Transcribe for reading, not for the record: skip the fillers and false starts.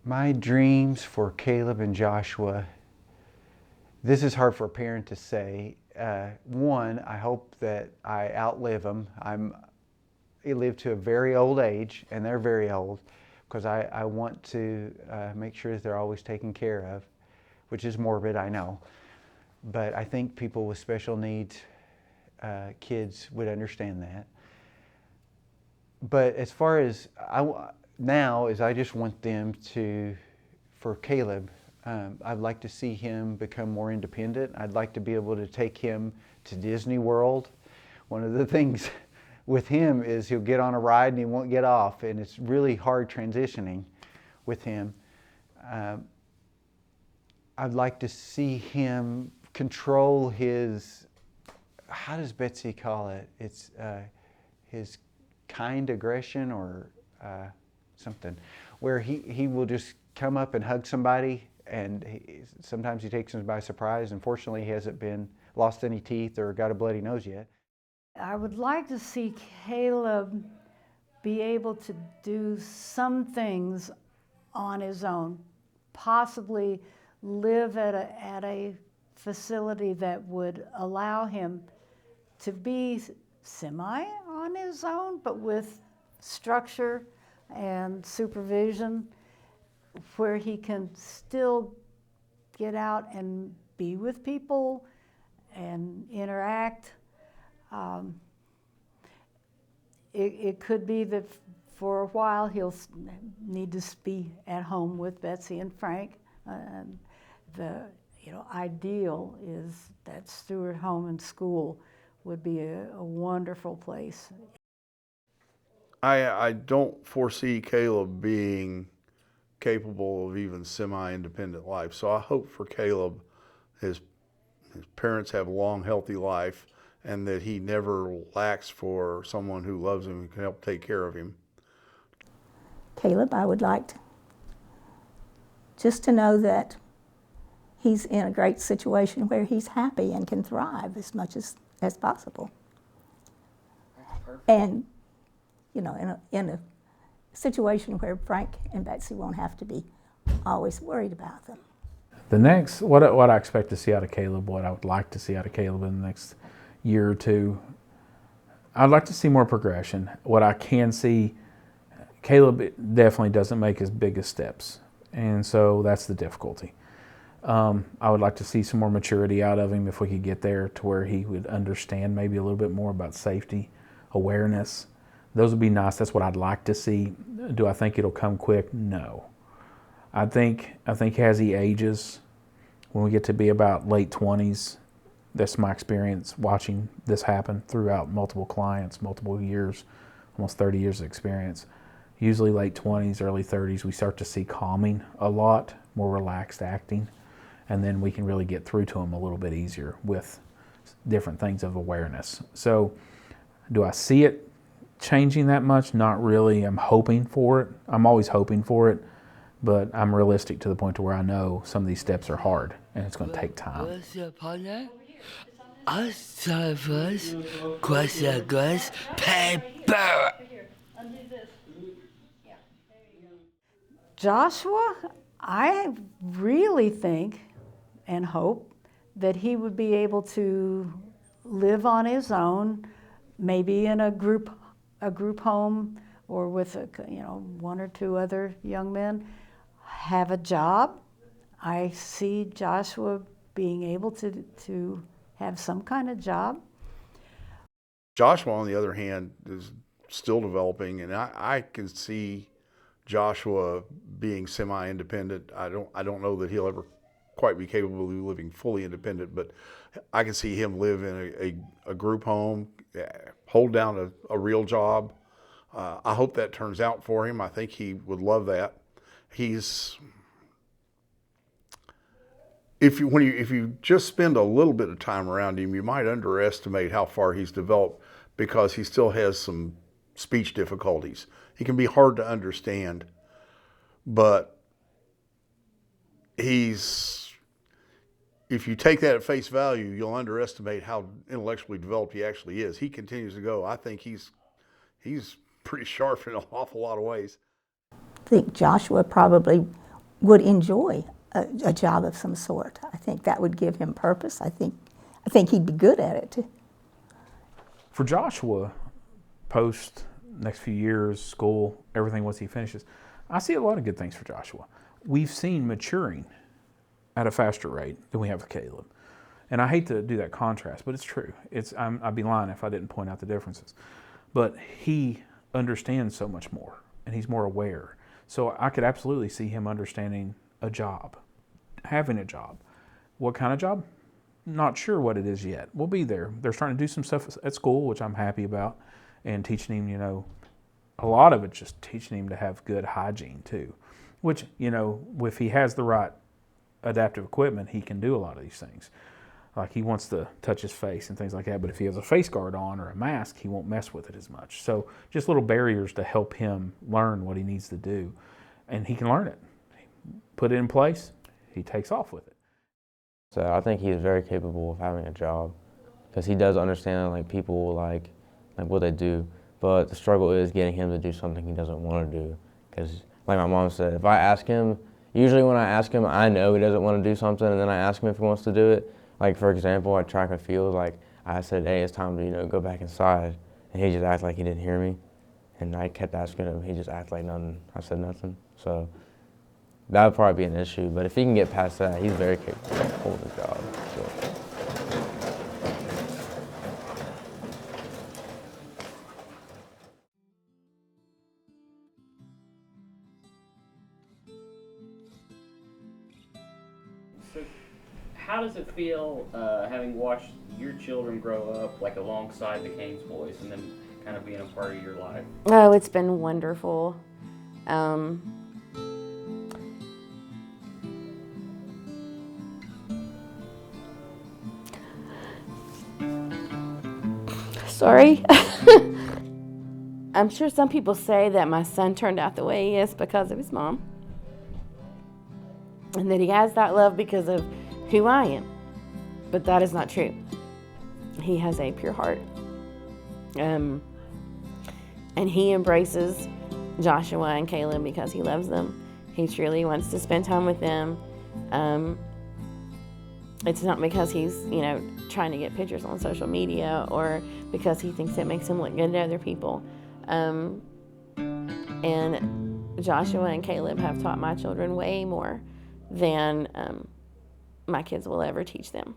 My dreams for Caleb and Joshua, this is hard for a parent to say. One, I hope that I outlive them. I live to a very old age, and they're very old, because I want to make sure that they're always taken care of, which is morbid, I know. But I think people with special needs, kids, would understand that. But as far as now, is I just want them to, for Caleb, I'd like to see him become more independent. I'd like to be able to take him to Disney World. One of the things with him is he'll get on a ride and he won't get off, and it's really hard transitioning with him. I'd like to see him control his, how does Betsy call it? It's his kind aggression, or something, where he will just come up and hug somebody, and sometimes he takes them by surprise. Unfortunately, he hasn't lost any teeth or got a bloody nose yet. I would like to see Caleb be able to do some things on his own, possibly live at a facility that would allow him to be semi on his own, but with structure and supervision, where he can still get out and be with people and interact. It could be that for a while he'll need to be at home with Betsy and Frank. The ideal is that Stewart Home and School would be a wonderful place. I don't foresee Caleb being capable of even semi-independent life. So I hope for Caleb, his parents have a long, healthy life, and that he never lacks for someone who loves him and can help take care of him. Caleb, I would like just to know that he's in a great situation where he's happy and can thrive as much as possible. And, in a situation where Frank and Betsy won't have to be always worried about them. The next, what I expect to see out of Caleb, what I would like to see out of Caleb in the next year or two, I'd like to see more progression. What I can see, Caleb definitely doesn't make his biggest steps, and so that's the difficulty. I would like to see some more maturity out of him if we could get there to where he would understand maybe a little bit more about safety, awareness. Those would be nice. That's what I'd like to see. Do I think it'll come quick? No. I think as he ages, when we get to be about late 20s, that's my experience watching this happen throughout multiple clients, multiple years, almost 30 years of experience. Usually late 20s, early 30s, we start to see calming a lot, more relaxed acting, and then we can really get through to them a little bit easier with different things of awareness. So do I see it changing that much? Not really. I'm hoping for it. I'm always hoping for it, but I'm realistic to the point to where I know some of these steps are hard and it's going to take time. What's your partner? Octopus, glass, paper. Joshua, I really think and hope that he would be able to live on his own, maybe in a group home, or with one or two other young men, have a job. I see Joshua being able to have some kind of job. Joshua, on the other hand, is still developing, and I can see Joshua being semi-independent. I don't know that he'll ever quite be capable of living fully independent, but I can see him live in a group home, hold down a real job. I hope that turns out for him. I think he would love that. If you just spend a little bit of time around him, you might underestimate how far he's developed, because he still has some speech difficulties. He can be hard to understand, but if you take that at face value, you'll underestimate how intellectually developed he actually is. He continues to go. I think he's pretty sharp in an awful lot of ways. I think Joshua probably would enjoy a job of some sort. I think that would give him purpose. I think he'd be good at it too. For Joshua, post next few years, school, everything once he finishes, I see a lot of good things for Joshua. We've seen maturing at a faster rate than we have with Caleb. And I hate to do that contrast, but it's true. I'd be lying if I didn't point out the differences. But he understands so much more, and he's more aware. So I could absolutely see him understanding a job, having a job. What kind of job? Not sure what it is yet. We'll be there. They're starting to do some stuff at school, which I'm happy about, and teaching him, a lot of it's just teaching him to have good hygiene too, which, if he has the right adaptive equipment, he can do a lot of these things. Like he wants to touch his face and things like that, but if he has a face guard on or a mask, he won't mess with it as much. So just little barriers to help him learn what he needs to do, and he can learn it. Put it in place, he takes off with it. So I think he is very capable of having a job because he does understand people like what they do. But the struggle is getting him to do something he doesn't want to do. Because like my mom said, if I ask him, usually when I ask him, I know he doesn't want to do something, and then I ask him if he wants to do it. Like for example, at track and field, I said, hey, it's time to go back inside, and he just acted like he didn't hear me. And I kept asking him, he just acted like nothing. I said nothing. So that would probably be an issue. But if he can get past that, he's very capable of holding the job. So. So, how does it feel having watched your children grow up alongside the Caines boys and then kind of being a part of your life? Oh, it's been wonderful. Sorry. I'm sure some people say that my son turned out the way he is because of his mom, and that he has that love because of who I am. But that is not true. He has a pure heart. And he embraces Joshua and Caleb because he loves them. He truly wants to spend time with them. It's not because he's, trying to get pictures on social media or because he thinks it makes him look good to other people. And Joshua and Caleb have taught my children way more than my kids will ever teach them.